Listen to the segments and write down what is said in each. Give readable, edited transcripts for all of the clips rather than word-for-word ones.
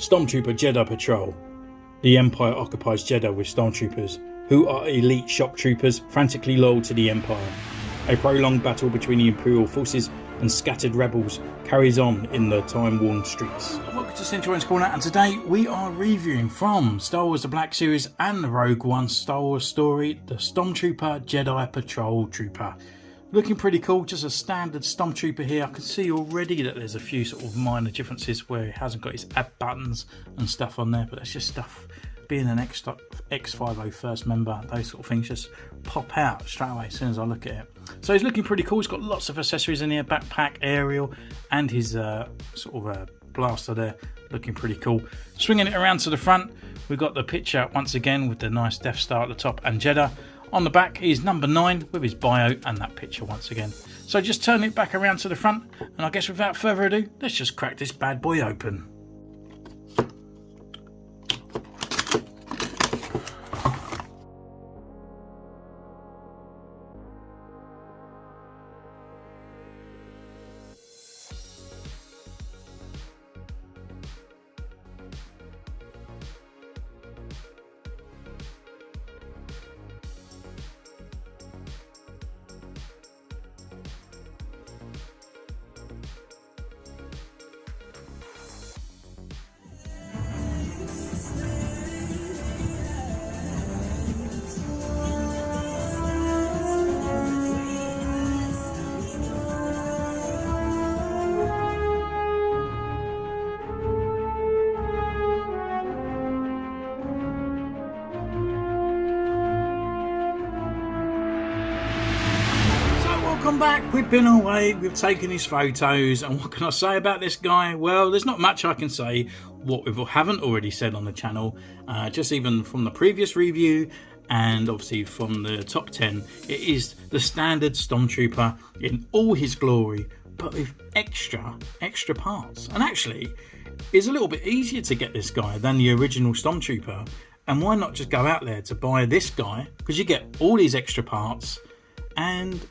Stormtrooper Jedah Patrol. The Empire occupies Jedah with Stormtroopers, who are elite shock troopers frantically loyal to the Empire. A prolonged battle between the Imperial forces and scattered rebels carries on in the time-worn streets. Welcome to Centurions Corner, and today we are reviewing from Star Wars The Black Series and the Rogue One Star Wars story, the Stormtrooper Jedah Patrol Trooper. Looking pretty cool, just a standard Stormtrooper here. I can see already that there's a few sort of minor differences where it hasn't got its add buttons and stuff on there, but that's just stuff. Being an X50 first member, those sort of things just pop out straight away as soon as I look at it. So he's looking pretty cool. He's got lots of accessories in here, backpack, aerial, and his sort of blaster there, looking pretty cool. Swinging it around to the front, we've got the picture once again with the nice Death Star at the top and Jedah. On the back is number 9 with his bio and that picture once again. So just turn it back around to the front, and I guess without further ado, let's just crack this bad boy open. Welcome back. We've been away, we've taken his photos, and what can I say about this guy? Well, there's not much I can say what we haven't already said on the channel, just even from the previous review and obviously from the top 10. It is the standard Stormtrooper in all his glory, but with extra parts. And actually, it's a little bit easier to get this guy than the original Stormtrooper. And why not just go out there to buy this guy, because you get all these extra parts, and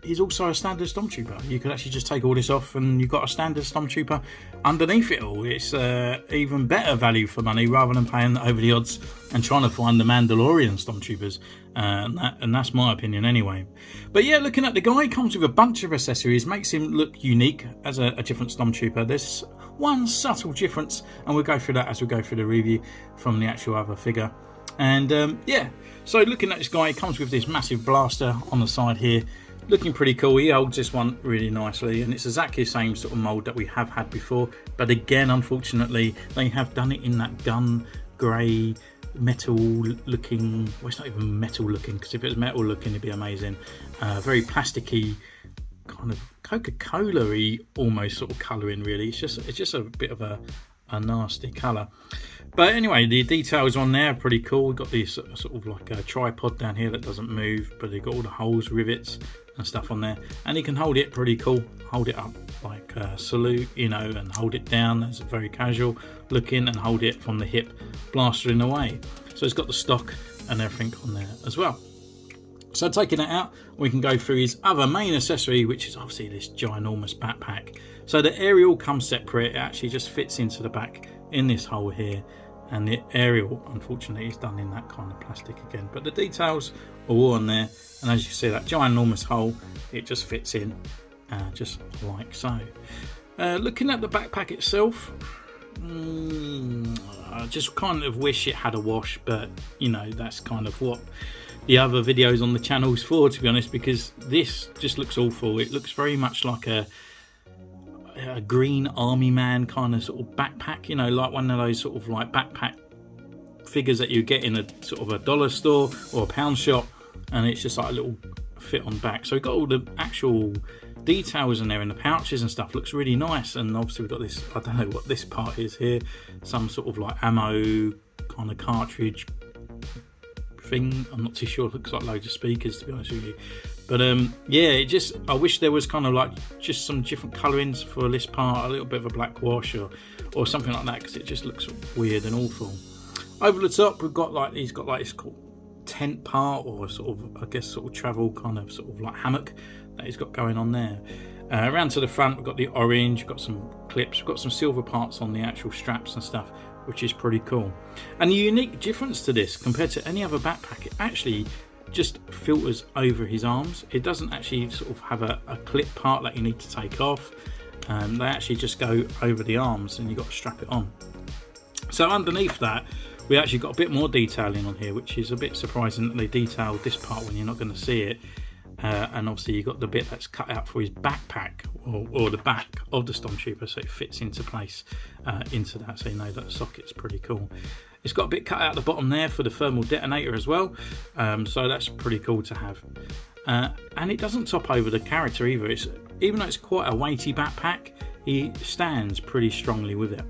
he's also a standard Stormtrooper. You could actually just take all this off and you've got a standard Stormtrooper underneath it all. It's even better value for money rather than paying over the odds and trying to find the Mandalorian Stormtroopers. And that's my opinion anyway. But yeah, looking at the guy, he comes with a bunch of accessories, makes him look unique as a different Stormtrooper. There's one subtle difference, and we'll go through that as we go through the review from the actual other figure. And yeah, so looking at this guy, he comes with this massive blaster on the side here. Looking pretty cool. He holds this one really nicely, and it's exactly the same sort of mould that we have had before, but again, unfortunately, they have done it in that gun grey metal looking, well, it's not even metal looking, because if it was metal looking it'd be amazing. Very plasticky, kind of Coca-Cola-y almost sort of colouring, really. It's just a bit of a nasty colour. But anyway, the details on there are pretty cool. We've got this sort of like a tripod down here that doesn't move, but they've got all the holes, rivets and stuff on there, and you can hold it pretty cool. Hold it up like salute, you know, and hold it down. That's very casual looking, and hold it from the hip, blastering away. So it's got the stock and everything on there as well. So taking that out, we can go through his other main accessory, which is obviously this ginormous backpack. So the aerial comes separate. It actually just fits into the back in this hole here, and the aerial unfortunately is done in that kind of plastic again, but the details are all on there, and as you see, that ginormous hole, it just fits in just like so. Looking at the backpack itself, I just kind of wish it had a wash, but you know, that's kind of what the other videos on the channel is for, to be honest, because this just looks awful. It looks very much like a green army man kind of sort of backpack, you know, like one of those sort of like backpack figures that you get in a sort of a dollar store or a pound shop, and it's just like a little fit on back. So we've got all the actual details in there, and the pouches and stuff looks really nice. And obviously we've got this, I don't know what this part is here, some sort of like ammo kind of cartridge thing. I'm not too sure. It looks like loads of speakers, to be honest with you. But yeah, it just, I wish there was kind of like just some different colourings for this part, a little bit of a black wash or something like that, because it just looks weird and awful. Over the top, we've got like, he's got like this cool tent part, or sort of, I guess, sort of travel kind of sort of like hammock that he's got going on there. Around to the front, we've got the orange, we've got some clips. We've got some silver parts on the actual straps and stuff, which is pretty cool. And the unique difference to this compared to any other backpack, it actually just filters over his arms. It doesn't actually sort of have a clip part that you need to take off. They actually just go over the arms and you've got to strap it on. So underneath that, we actually got a bit more detailing on here, which is a bit surprising that they detailed this part when you're not going to see it. And obviously you've got the bit that's cut out for his backpack, or the back of the Stormtrooper, so it fits into place into that, so you know that socket's pretty cool. It's got a bit cut out at the bottom there for the thermal detonator as well, so that's pretty cool to have. And it doesn't top over the character either. Even though it's quite a weighty backpack, he stands pretty strongly with it.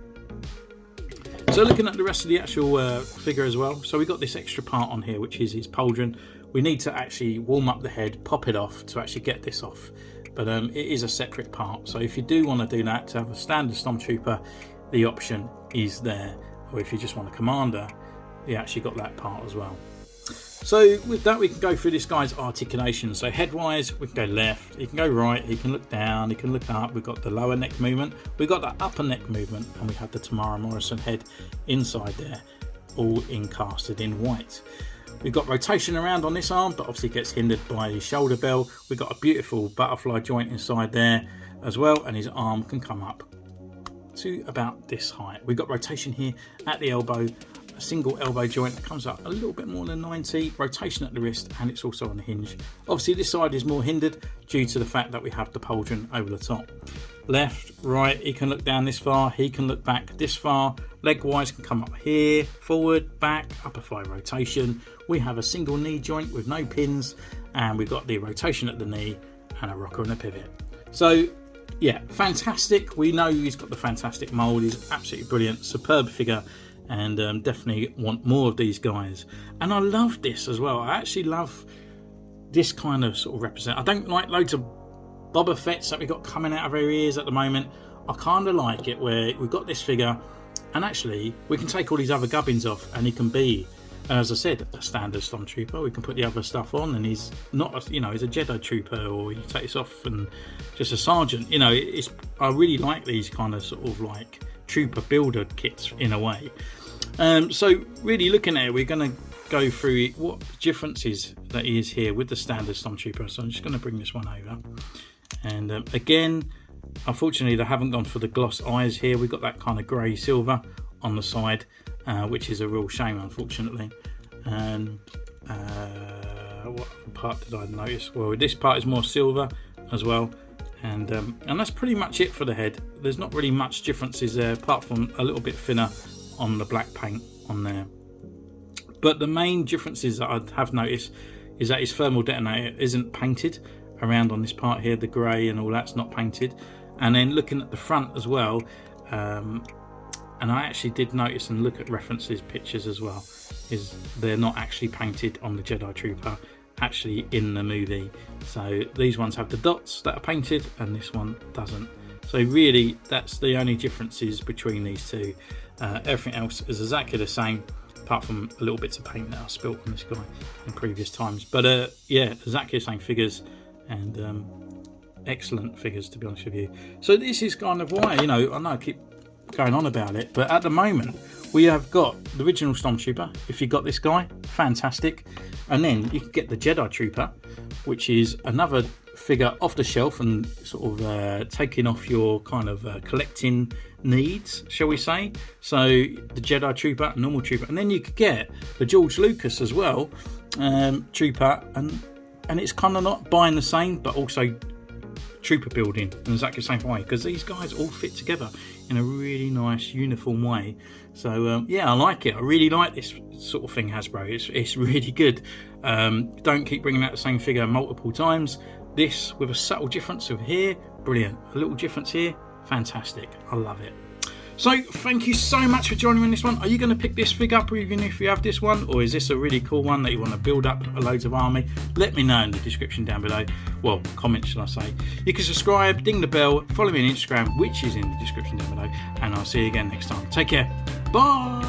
So looking at the rest of the actual figure as well, so we got this extra part on here, which is his pauldron. We need to actually warm up the head, pop it off to actually get this off, but it is a separate part. So if you do want to do that to have a standard Stormtrooper, the option is there, or if you just want a commander, you actually got that part as well. So with that, we can go through this guy's articulation. So head wise, we can go left, he can go right, he can look down, he can look up. We've got the lower neck movement, we've got the upper neck movement, and we have the Tamara Morrison head inside there, all encasted in white. We've got rotation around on this arm, but obviously gets hindered by his shoulder bell. We've got a beautiful butterfly joint inside there as well, and his arm can come up to about this height. We've got rotation here at the elbow, a single elbow joint that comes up a little bit more than 90, rotation at the wrist, and it's also on the hinge. Obviously this side is more hindered due to the fact that we have the pauldron over the top. Left, right, he can look down this far, he can look back this far. Leg wise can come up here, forward, back, upper thigh rotation. We have a single knee joint with no pins, and we've got the rotation at the knee and a rocker and a pivot. So yeah, fantastic. We know he's got the fantastic mold. He's absolutely brilliant, superb figure, and definitely want more of these guys. And I love this as well. I actually love this kind of sort of represent. I don't like loads of Boba Fett's that we've got coming out of our ears at the moment. I kind of like it where we've got this figure and actually we can take all these other gubbins off and he can be, as I said, a standard Stormtrooper. We can put the other stuff on and he's not, you know, he's a Jedah trooper, or you take this off and just a sergeant. You know, I really like these kind of sort of like trooper builder kits in a way. So really looking at it, we're going to go through what differences that is here with the standard Stormtrooper. So I'm just going to bring this one over. And again, unfortunately they haven't gone for the gloss eyes here. We've got that kind of grey silver on the side, which is a real shame, unfortunately. And what part did I notice? Well, this part is more silver as well, and that's pretty much it for the head. There's not really much differences there, apart from a little bit thinner on the black paint on there. But the main differences that I have noticed is that his thermal detonator isn't painted around on this part here. The grey and all that's not painted. And then looking at the front as well, and I actually did notice and look at references pictures as well, is they're not actually painted on the Jedah Trooper actually in the movie. So these ones have the dots that are painted and this one doesn't. So really that's the only differences between these two. Everything else is exactly the same, apart from a little bits of paint that I spilt on this guy in previous times. But yeah, exactly the same figures, and excellent figures, to be honest with you. So this is kind of why, you know, I know I keep going on about it, but at the moment we have got the original Stormtrooper. If you got this guy, fantastic. And then you can get the Jedah Trooper, which is another figure off the shelf and sort of taking off your kind of collecting needs, shall we say. So the Jedah Trooper, normal Trooper, and then you could get the George Lucas as well, Trooper, and it's kind of not buying the same, but also trooper building in exactly the same way, because these guys all fit together in a really nice uniform way. So yeah, I like it. I really like this sort of thing, Hasbro. It's really good. Don't keep bringing out the same figure multiple times. This with a subtle difference of here, brilliant. A little difference here, fantastic. I love it. So thank you so much for joining me on this one. Are you going to pick this figure up even if you have this one, or is this a really cool one that you want to build up loads of army? Let me know in the description down below. Well, comment shall I say. You can subscribe, ding the bell, follow me on Instagram, which is in the description down below, and I'll see you again next time. Take care. Bye.